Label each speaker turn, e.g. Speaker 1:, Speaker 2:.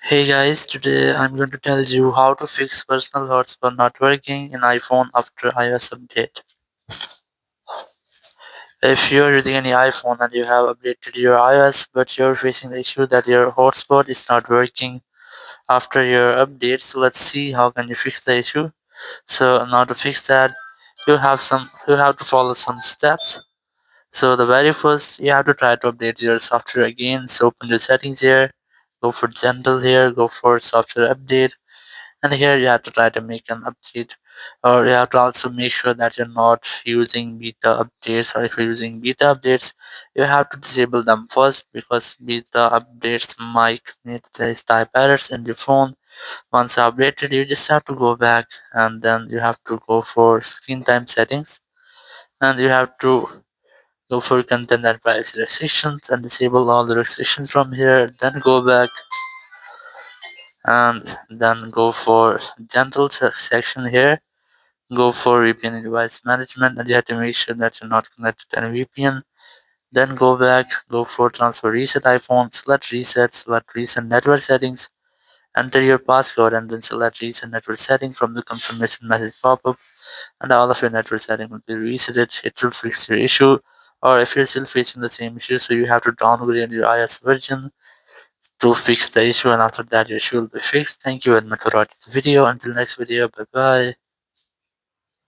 Speaker 1: Hey guys, today I'm going to tell you how to fix personal hotspot not working in iPhone after iOS update. If you're using any iPhone and you have updated your iOS but you're facing the issue that your hotspot is not working after your update, so let's see how can you fix the issue. So now to fix that, you have to follow some steps. So the very first, you have to try to update your software again. So open your settings here, go for general here, go for software update. And here you have to try to make an update, or you have to also make sure that you're not using beta updates, or if you're using beta updates you have to disable them first, because beta updates might create these type errors in your phone. Once updated, you just have to go back and then you have to go for screen time settings, and you have to go for content and privacy restrictions and disable all the restrictions from here. Then go back and then go for general section here. Go for VPN and device management, and you have to make sure that you're not connected to any VPN. Then go back, go for transfer reset iPhone, select reset network settings, enter your passcode, and then select reset network setting from the confirmation message pop-up, and all of your network settings will be resetted. It will fix your issue. Or if you're still facing the same issue, so you have to downgrade your iOS version to fix the issue, and after that your issue will be fixed. Thank you very much for watching the video. Until next video, bye bye.